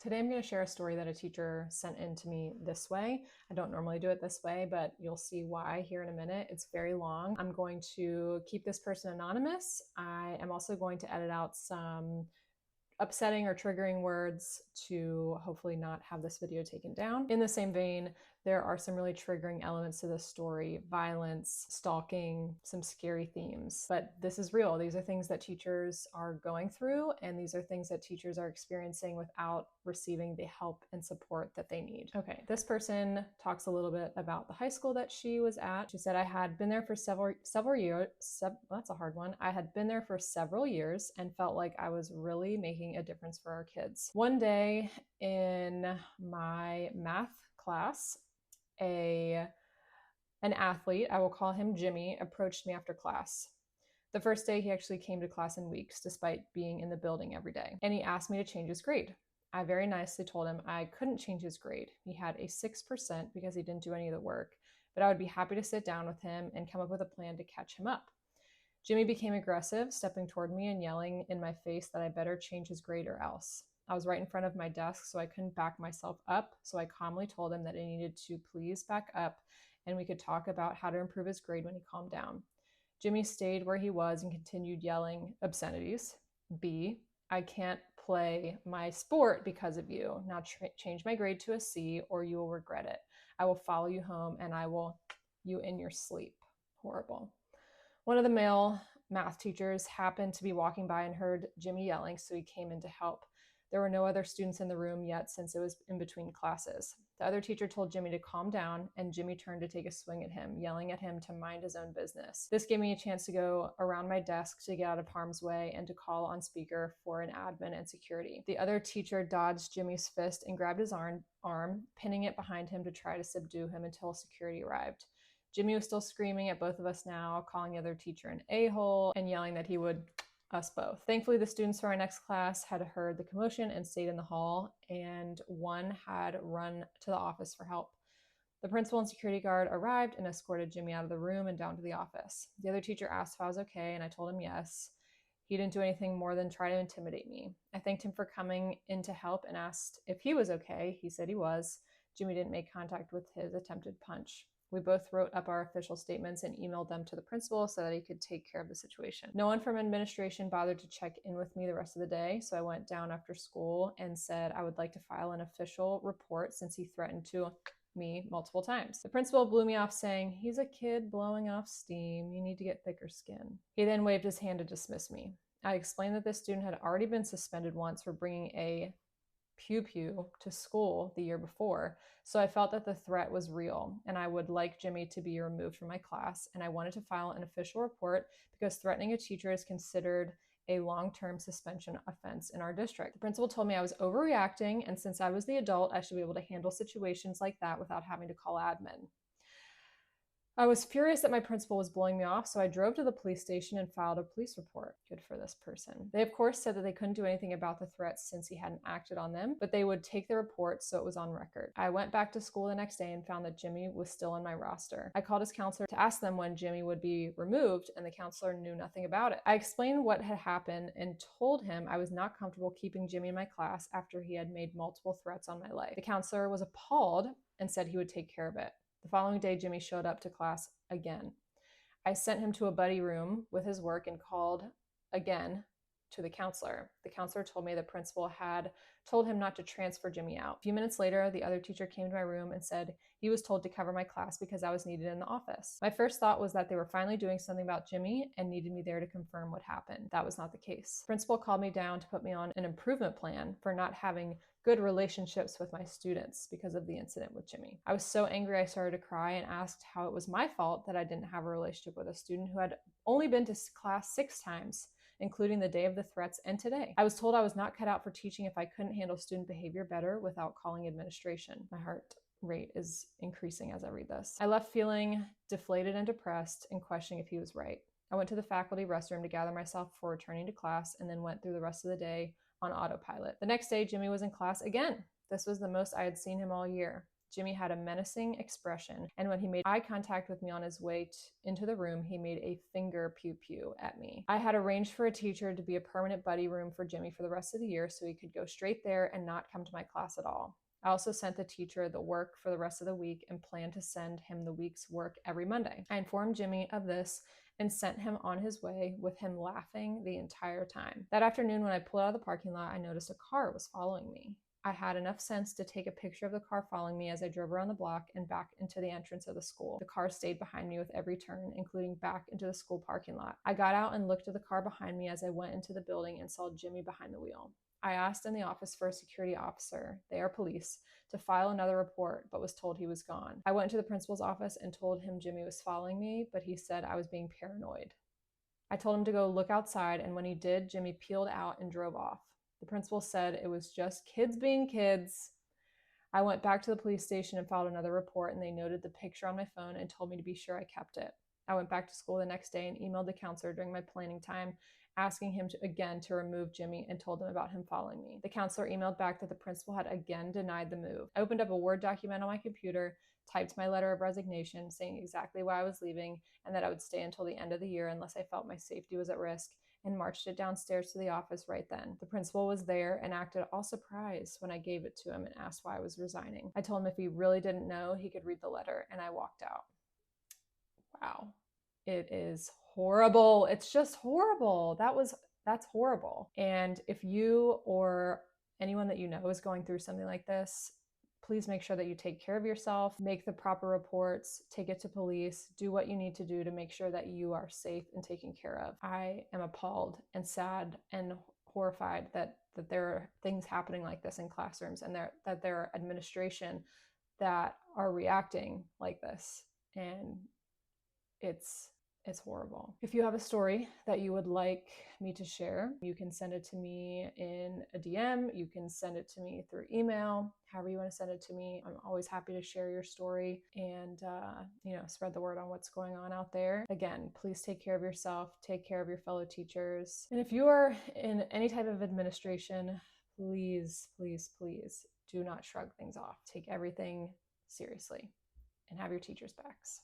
Today I'm going to share a story that a teacher sent in to me this way. I don't normally do it this way, but you'll see why here in a minute. It's very long. I'm going to keep this person anonymous. I am also going to edit out some upsetting or triggering words to hopefully not have this video taken down. In the same vein, there are some really triggering elements to this story: violence, stalking, some scary themes. But this is real. These are things that teachers are going through, and these are things that teachers are experiencing without receiving the help and support that they need. Okay, this person talks a little bit about the high school that she was at. She said, I had been there for several years. That's a hard one. I had been there for several years and felt like I was really making a difference for our kids. One day in my math class, an athlete, I will call him Jimmy, approached me after class. The first day he actually came to class in weeks, despite being in the building every day. And he asked me to change his grade. I very nicely told him I couldn't change his grade. He had a 6% because he didn't do any of the work, but I would be happy to sit down with him and come up with a plan to catch him up. Jimmy became aggressive, stepping toward me and yelling in my face that I better change his grade or else. I was right in front of my desk, so I couldn't back myself up, so I calmly told him that he needed to please back up and we could talk about how to improve his grade when he calmed down. Jimmy stayed where he was and continued yelling obscenities. B, I can't play my sport because of you. Now change my grade to a C or you will regret it. I will follow you home and I will you in your sleep. Horrible. One of the male math teachers happened to be walking by and heard Jimmy yelling, so he came in to help. There were no other students in the room yet since it was in between classes. The other teacher told Jimmy to calm down, and Jimmy turned to take a swing at him, yelling at him to mind his own business. This gave me a chance to go around my desk to get out of harm's way and to call on speaker for an admin and security. The other teacher dodged Jimmy's fist and grabbed his arm, pinning it behind him to try to subdue him until security arrived. Jimmy was still screaming at both of us now, calling the other teacher an a-hole and yelling that he would us both. Thankfully, the students for our next class had heard the commotion and stayed in the hall, and one had run to the office for help. The principal and security guard arrived and escorted Jimmy out of the room and down to the office. The other teacher asked if I was okay, and I told him yes. He didn't do anything more than try to intimidate me. I thanked him for coming in to help and asked if he was okay. He said he was. Jimmy didn't make contact with his attempted punch. We both wrote up our official statements and emailed them to the principal so that he could take care of the situation. No one from administration bothered to check in with me the rest of the day, so I went down after school and said I would like to file an official report since he threatened to me multiple times. The principal blew me off saying, "He's a kid blowing off steam. You need to get thicker skin." He then waved his hand to dismiss me. I explained that this student had already been suspended once for bringing a pew-pew to school the year before, so I felt that the threat was real and I would like Jimmy to be removed from my class, and I wanted to file an official report because threatening a teacher is considered a long-term suspension offense in our district. The principal told me I was overreacting, and since I was the adult, I should be able to handle situations like that without having to call admin. I was furious that my principal was blowing me off, so I drove to the police station and filed a police report. Good for this person. They, of course, said that they couldn't do anything about the threats since he hadn't acted on them, but they would take the report so it was on record. I went back to school the next day and found that Jimmy was still on my roster. I called his counselor to ask them when Jimmy would be removed, and the counselor knew nothing about it. I explained what had happened and told him I was not comfortable keeping Jimmy in my class after he had made multiple threats on my life. The counselor was appalled and said he would take care of it. The following day, Jimmy showed up to class again. I sent him to a buddy room with his work and called again to the counselor. The counselor told me the principal had told him not to transfer Jimmy out. A few minutes later, the other teacher came to my room and said he was told to cover my class because I was needed in the office. My first thought was that they were finally doing something about Jimmy and needed me there to confirm what happened. That was not the case. The principal called me down to put me on an improvement plan for not having good relationships with my students because of the incident with Jimmy. I was so angry I started to cry and asked how it was my fault that I didn't have a relationship with a student who had only been to class 6 times, including the day of the threats and today. I was told I was not cut out for teaching if I couldn't handle student behavior better without calling administration. My heart rate is increasing as I read this. I left feeling deflated and depressed and questioning if he was right. I went to the faculty restroom to gather myself before returning to class and then went through the rest of the day on autopilot. The next day, Jimmy was in class again. This was the most I had seen him all year. Jimmy had a menacing expression, and when he made eye contact with me on his way into the room, he made a finger pew-pew at me. I had arranged for a teacher to be a permanent buddy room for Jimmy for the rest of the year so he could go straight there and not come to my class at all. I also sent the teacher the work for the rest of the week and planned to send him the week's work every Monday. I informed Jimmy of this and sent him on his way with him laughing the entire time. That afternoon, when I pulled out of the parking lot, I noticed a car was following me. I had enough sense to take a picture of the car following me as I drove around the block and back into the entrance of the school. The car stayed behind me with every turn, including back into the school parking lot. I got out and looked at the car behind me as I went into the building and saw Jimmy behind the wheel. I asked in the office for a security officer, they are police, to file another report, but was told he was gone. I went to the principal's office and told him Jimmy was following me, but he said I was being paranoid. I told him to go look outside, and when he did, Jimmy peeled out and drove off. The principal said it was just kids being kids. I went back to the police station and filed another report, and they noted the picture on my phone and told me to be sure I kept it. I went back to school the next day and emailed the counselor during my planning time, asking him to remove Jimmy, and told him about him following me. The counselor emailed back that the principal had again denied the move. I opened up a Word document on my computer, typed my letter of resignation, saying exactly why I was leaving and that I would stay until the end of the year unless I felt my safety was at risk, and marched it downstairs to the office right then. The principal was there and acted all surprised when I gave it to him and asked why I was resigning. I told him if he really didn't know, he could read the letter, and I walked out. Wow. It is horrible. It's just horrible. That's horrible. And if you or anyone that you know is going through something like this, please make sure that you take care of yourself, make the proper reports, take it to police, do what you need to do to make sure that you are safe and taken care of. I am appalled and sad and horrified that there are things happening like this in classrooms, and that there are administration that are reacting like this. And it's horrible. If you have a story that you would like me to share, you can send it to me in a DM. You can send it to me through email, however you want to send it to me. I'm always happy to share your story and, spread the word on what's going on out there. Again, please take care of yourself, take care of your fellow teachers. And if you are in any type of administration, please, please, please do not shrug things off. Take everything seriously and have your teachers' backs.